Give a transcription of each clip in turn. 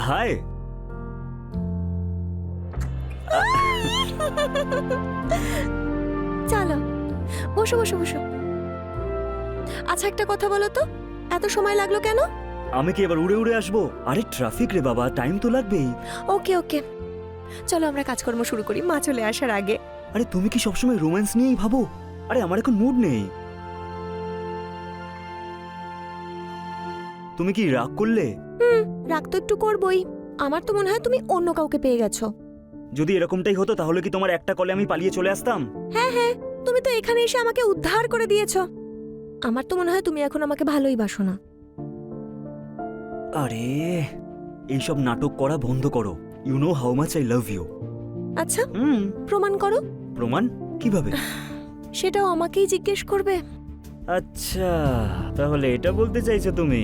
High. চলো বসো বসো বসো। আচ্ছা একটা কথা বলো তো, এত সময় লাগলো কেন? আমি কি এবার উড়ে উড়ে আসবো? আরে ট্রাফিক রে বাবা, টাইম তো লাগবেই। ওকে ওকে, চলো আমরা কাজকর্ম শুরু করি মা চলে আসার আগে। আরে তুমি কি সবসময় রোম্যান্স নিয়েই ভাবো? আরে আমার এখন মুড নেই। তুমি কি রাগ করলে? রাগ তো একটু করবই। আমার তো মনে হয় তুমি অন্য কাউকে পেয়ে গেছো। যদি এরকমটাই হতো তাহলে কি তোমার একটা কলে আমি পালিয়ে চলে আসতাম? হ্যাঁ হ্যাঁ, তুমি তো এখানে এসে আমাকে উদ্ধার করে দিয়েছো। আমার তো মনে হয় তুমি এখন আমাকে ভালোই বাসো না। আরে এইসব নাটক করা বন্ধ করো। You know how much I love you. আচ্ছা প্রমাণ করো। প্রমাণ কিভাবে? সেটাও আমাকেই জিজ্ঞেস করবে? আচ্ছা তাহলে এটা বলতে চাইছো তুমি?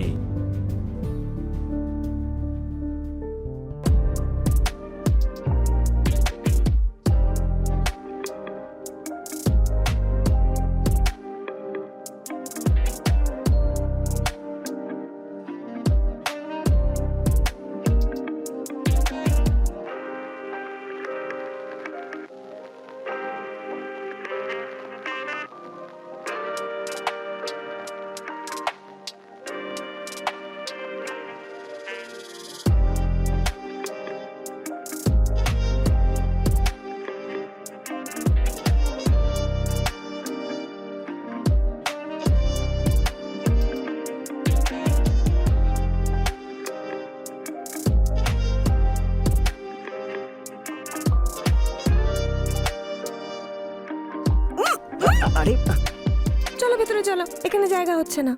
আরে চলো ভেতরে চলো, এখানে জায়গা হচ্ছে না।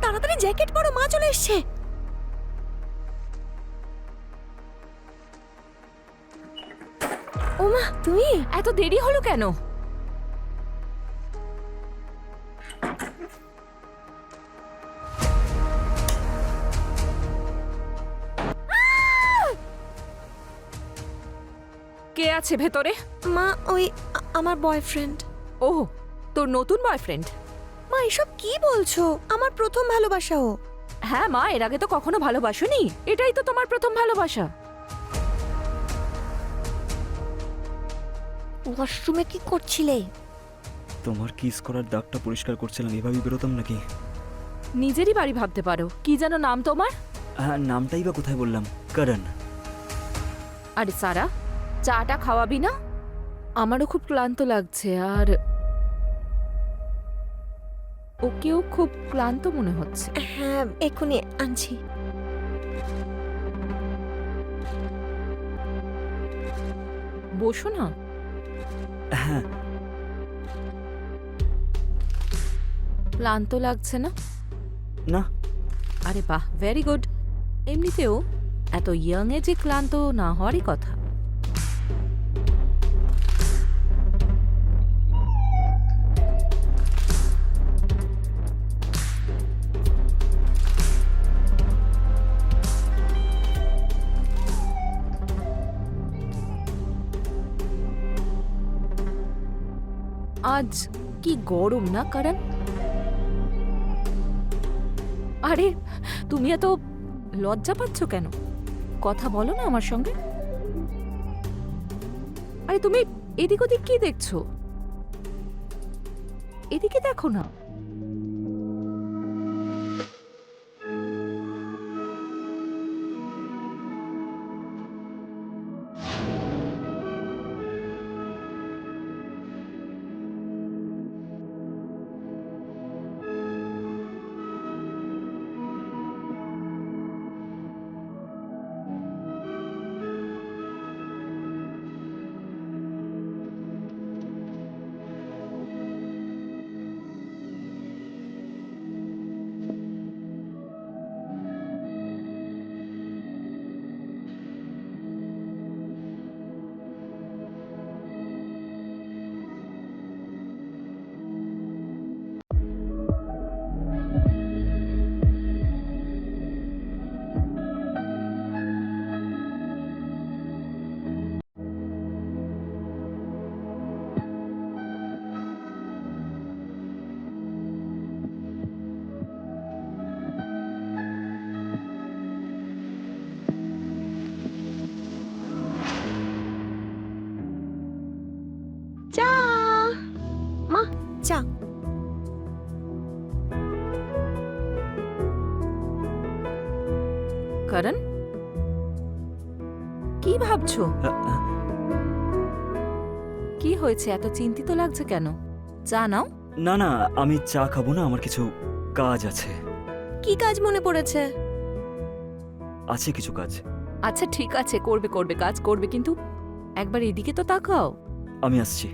তাড়াতাড়ি জ্যাকেট পরো, মা চলে এসছে। ওমা তুমি, এত দেরি হলো কেন? কে আছে ভেতরে? মা ওই আমার বয়ফ্রেন্ড। ওহ, তোর নতুন বয়ফ্রেন্ড? মা এসব কি বলছো? আমার প্রথম ভালোবাসা ও। হ্যাঁ মা, এর আগে তো কখনো ভালোবাসোনি, এটাই তো তোমার প্রথম ভালোবাসা। ওয়াশরুমে কি করছিলে? তোমার কিস করার দাগটা পরিষ্কার করছিলাম, এভাবেই বেরোতাম নাকি? নিজেরই বাড়ি ভাবতে পারো। কি যেন নাম তোমার? হ্যাঁ নামটাই বা কোথায় বললাম? করণ। আরে সারা, চাটা খাওয়াবি না? আমারও খুব ক্লান্ত লাগছে, আর ওকেও খুব ক্লান্ত মনে হচ্ছে। হ্যাঁ এক্ষুনি আনছি। বসো না। হ্যাঁ ক্লান্ত লাগছে না? না। আরে বাহ, ভেরি গুড। এমনিতেও এত ইয়াং এ যে ক্লান্ত না হওয়ারই কথা। আজ কি গরম না করণ? আরে তুমি এত লজ্জা পাচ্ছ কেন? কথা বলো না আমার সঙ্গে। আরে তুমি এদিক ওদিক কি দেখছো? এদিকে দেখো না। করণ, কি ভাবছো? কি হয়েছে, এত চিন্তিত লাগছে কেন? চা নাও। না না, আমি চা খাবো না, আমার কিছু কাজ আছে। কি কাজ মনে পড়েছে? আছে কিছু কাজ। আচ্ছা ঠিক আছে, করবে করবে, কাজ করবে, কিন্তু একবার এদিকে তো তাকাও। আমি আসছি।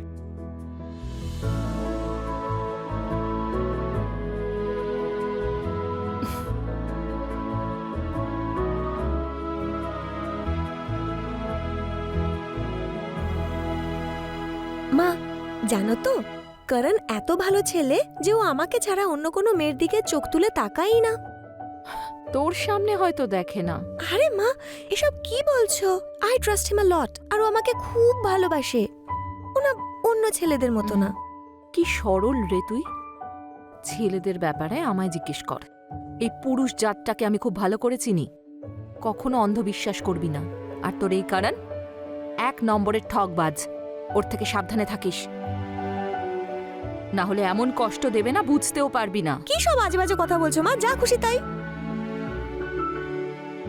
মা, জানো তো করণ এত ভালো ছেলে যে ও আমাকে ছাড়া অন্য কোনো মেয়ের দিকে চোখ তুলে তাকাই না। তোর সামনে হয়তো দেখে না। আরে মা, এসব কি বলছো? আই ট্রাস্ট হিম আ লট, আর ও আমাকে খুব ভালোবাসে। ও না অন্য ছেলেদের মতো না। কি সরল রে তুই। ছেলেদের ব্যাপারে আমায় জিজ্ঞেস কর। এই পুরুষ জাতটাকে আমি খুব ভালো করে চিনি। কখনো অন্ধবিশ্বাস করবি না। আর তোর এই কারণ 1 নম্বরের ঠকবাজ, ওর থেকে সাবধানে থাকিস, না হলে এমন কষ্ট দেবে না বুঝতেও পারবি না। কি সব আজে বাজে কথা বলছো মা? যা খুশি তাই।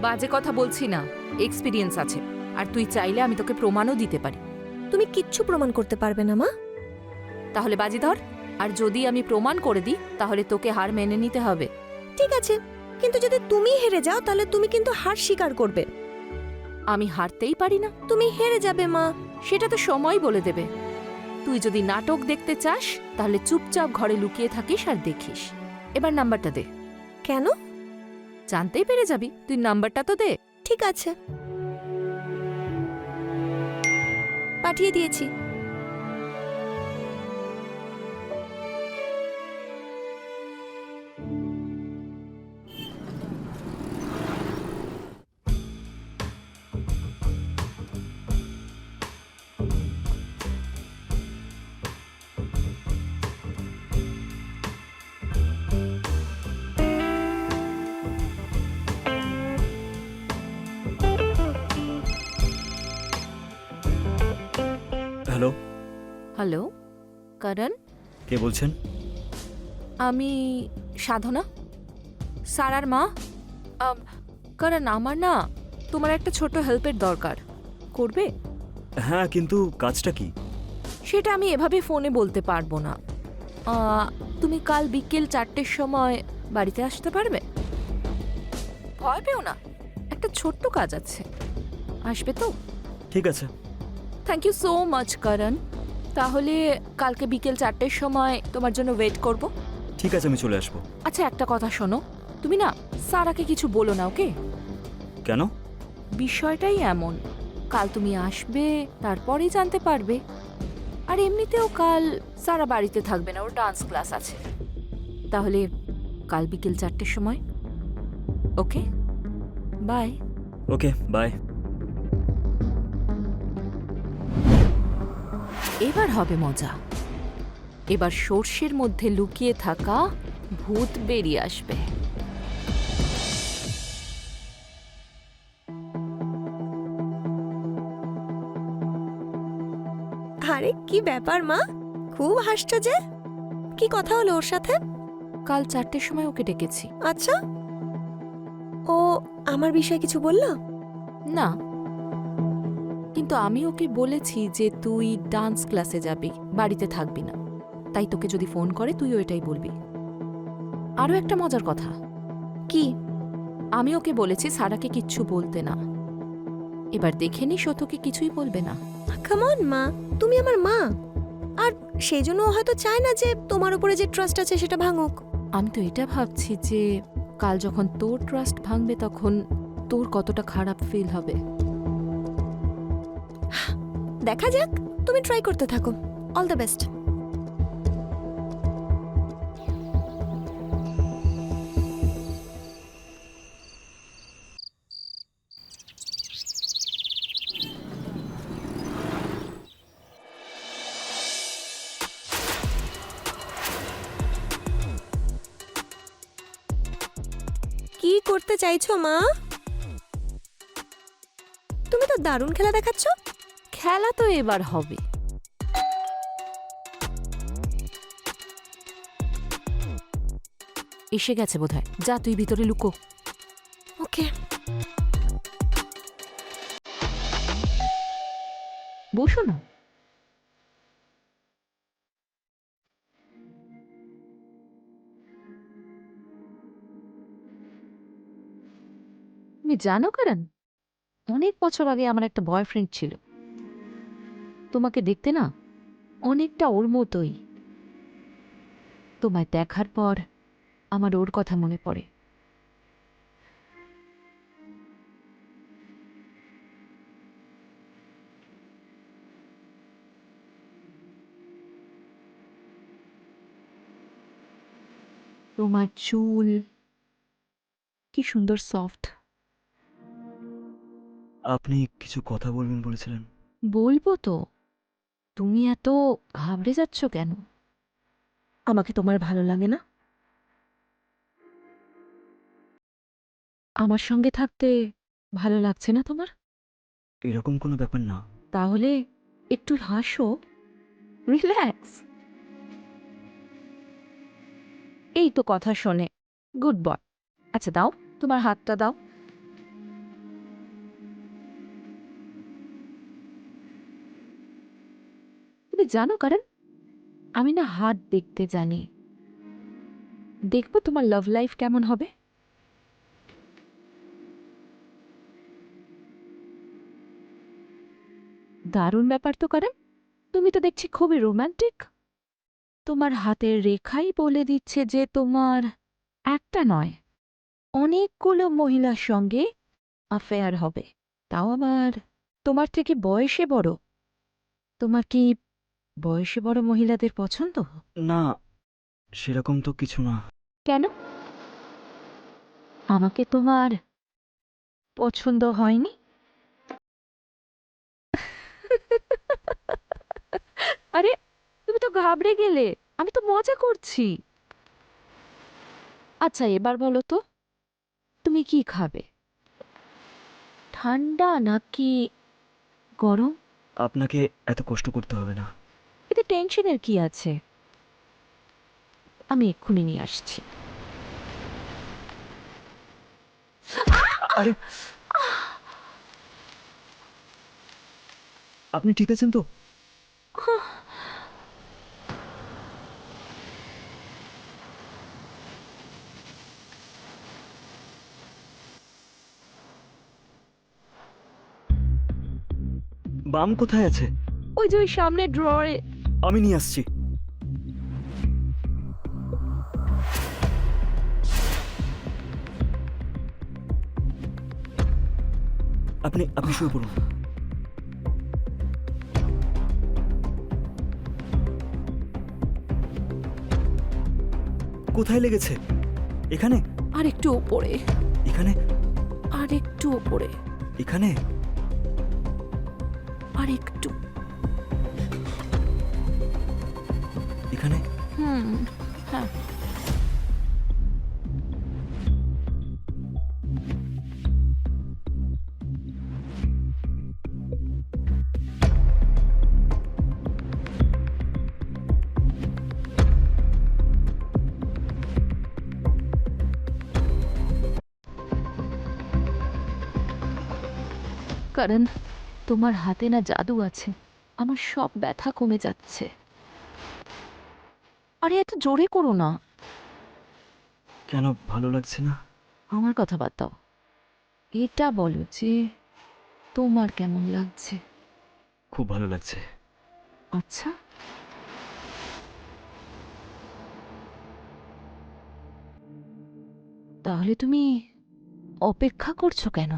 বাজে কথা বলছি না, এক্সপিরিয়েন্স আছে, আর তুই চাইলে আমি তোকে প্রমাণও দিতে পারি। তুমি কিচ্ছু প্রমাণ করতে পারবে না মা। তাহলে বাজি ধর, আর যদি আমি প্রমাণ করে দিই তাহলে তোকে হার মেনে নিতে হবে। ঠিক আছে, কিন্তু যদি তুমি হেরে যাও তাহলে তুমি কিন্তু হার স্বীকার করবে। আমি হারতেই পারি না। তুমি হেরে যাবে মা। সেটা তো সময় বলে দেবে। তুই যদি নাটক দেখতে চাস তাহলে চুপচাপ ঘরে লুকিয়ে থাকিস আর দেখিস। এবার নাম্বারটা দে। কেন? জানতেই পেরে যাবি, তুই নাম্বারটা তো দে। ঠিক আছে, পাঠিয়ে দিয়েছি। হ্যালো, হ্যালো করণ, কে বলছেন? আমি সাধনা, সারার মা। করণ, আমার না তোমার একটা ছোট হেল্পের দরকার, করবে? হ্যাঁ, কিন্তু কাজটা কি? সেটা আমি এভাবে ফোনে বলতে পারবো না। তুমি কাল বিকেল 4টের সময় বাড়িতে আসতে পারবে? ভয় পেও না, একটা ছোট্ট কাজ আছে, আসবে তো? ঠিক আছে। থ্যাংক ইউ সো মাচ করণ। তাহলে কালকে বিকেল 4টের সময় তোমার জন্য ওয়েট করব। ঠিক আছে, আমি চলে আসবো। আচ্ছা একটা কথা শোনো, তুমি না সারাকে কিছু বলো না, ওকে? কেন? বিষয়টাই এমন, কাল তুমি আসবে তারপরেই জানতে পারবে। আর এমনিতেও কাল সারা বাড়িতে থাকবে না, ওর ডান্স ক্লাস আছে। তাহলে কাল বিকেল 4টের সময়, ওকে? বাই। Okay, by. এবার হবে মজা। এবার সর্ষের মধ্যে লুকিয়ে থাকা ভূত বেরিয়ে আসবে। আরে কি ব্যাপার মা, খুব হাসছো যে? কি কথা হলো ওর সাথে? কাল 4টের সময় ওকে ডেকেছি। আচ্ছা, ও আমার বিষয়ে কিছু বললো? না, কিন্তু আমি ওকে বলেছি যে তুই ডান্স ক্লাসে যাবি, বাড়িতে থাকবি না। তাই তোকে যদি ফোন করে তুইও এটাই বলবি। আরও একটা মজার কথা। কি? আমি ওকে বলেছি সারাকে কিচ্ছু বলতে না। এবার দেখে নিস ও তোকে কিছুই বলবে না। কাম অন মা, তুমি আমার মা, আর সেই জন্য ও হয়তো চায় না যে তোমার উপরে যে ট্রাস্ট আছে সেটা ভাঙুক। আমি তো এটা ভাবছি যে কাল যখন তোর ট্রাস্ট ভাঙবে তখন তোর কতটা খারাপ ফিল হবে। দেখা যাক, তুমি ট্রাই করতে থাকো। All the best. কি করতে চাইছো মা? তুমি তো দারুণ খেলা দেখাচ্ছ। খেলা তো এবার হবে। এসে গেছে বোধহয়, যা তুই ভিতরে লুকো। ওকে। বসো না। তুমি জানো কারণ অনেক বছর আগে আমার একটা বয়ফ্রেন্ড ছিল। তোমাকে দেখতে না অনেকটা ওর মতোই। তোমায় দেখার পর আমার ওর কথা মনে পড়ে। তোমার চুল কি সুন্দর সফট। আপনি কিছু কথা বলবেন বলেছিলেন। বলবো তো, তুমি এত ঘাবড়ে যাচ্ছ কেন? আমাকে তোমার ভালো লাগে না? আমার সঙ্গে থাকতে ভালো লাগছে না তোমার? এরকম কোনো ব্যাপার না। তাহলে একটু হাসো, রিল্যাক্স। এই তো কথা শোনে, গুড বয়। আচ্ছা দাও, তোমার হাতটা দাও। তুমি জানো কারণ আমি না হাত দেখতে জানি। দেখবো তোমার লাভ লাইফ কেমন হবে। দারুণ ব্যাপার তো কারণ তুমি তো দেখছি খুবই রোমান্টিক। তোমার হাতের রেখাই বলে দিচ্ছে যে তোমার একটা নয়, অনেকগুলো মহিলার সঙ্গে অ্যাফেয়ার হবে, তাও আবার তোমার থেকে বয়সে বড়। তোমার কি বয়সে বড় মহিলাদের পছন্দ? না, সেরকম তো কিছু না। কেন? আমাকে তোমার পছন্দ হয়নি? আরে তুমি তো ঘাবড়ে গেলে, আমি তো মজা করছি। আচ্ছা এবার বলো তো, তুমি কি খাবে, ঠান্ডা নাকি গরম? আপনাকে এত কষ্ট করতে হবে না। এতে টেনশনের কি আছে? আমি এক্ষুনি নিয়ে আসছি। আরে, আপনি ঠিক আছেন তো? বাম কোথায় আছে? ওই যে ওই সামনে ড্রয়ে। আমি নিয়ে আসছি। আপনি আপনি শুয়ে পড়ুন। কোথায় লেগেছে? এখানে? আর একটু ওপরে, এখানে? আর একটু ওপরে, এখানে? আর একটু। এখানে? হ্যাঁ। কারণ তোমার হাতে না জাদু আছে, আমার সব ব্যথা কমে যাচ্ছে। আরে এত জোরে করো না। কেন ভালো লাগছে না? আমার কথা বাদ দাও, এটা বলো যে তোমার কেমন লাগছে। খুব ভালো লাগছে। আচ্ছা, তাহলে তুমি অপেক্ষা করছো কেন?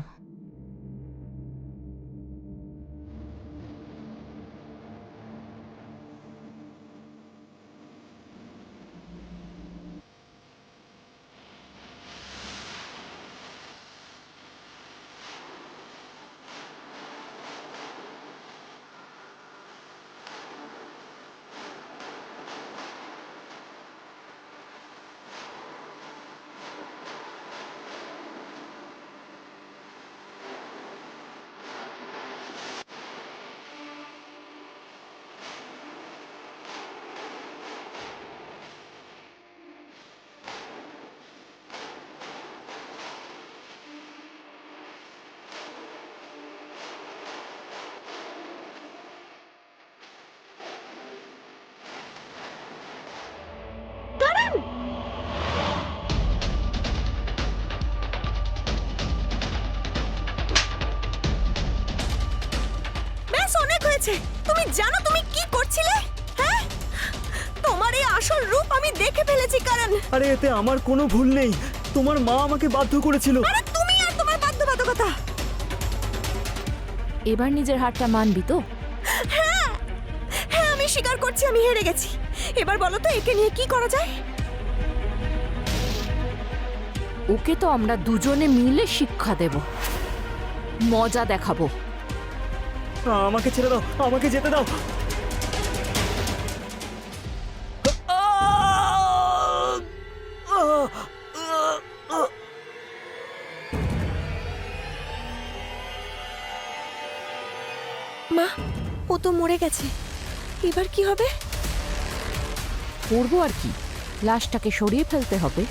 গেছে। তুমি জানো তুমি কি করছিলে? হ্যাঁ, তোমার এই আসল রূপ আমি দেখে ফেলেছি কারণ। আরে এতে আমার কোনো ভুল নেই, তোমার মা আমাকে বাধ্য করেছিল। আরে তুমি আর তোমার বাধ্যবাধকতা। এবার নিজের হারটা মানবি তো? হ্যাঁ, আমি স্বীকার করছি আমি হেরে গেছি। এবার বলো তো একে নিয়ে কি করা যায়? ওকে তো আমরা দুজনে মিলে শিক্ষা দেব, মজা দেখাবো। আমাকে ছেড়ে দাও, আমাকে যেতে দাও। মা, ও তো মরে গেছে, এবার কি হবে? করবো আর কি, লাশটাকে সরিয়ে ফেলতে হবে।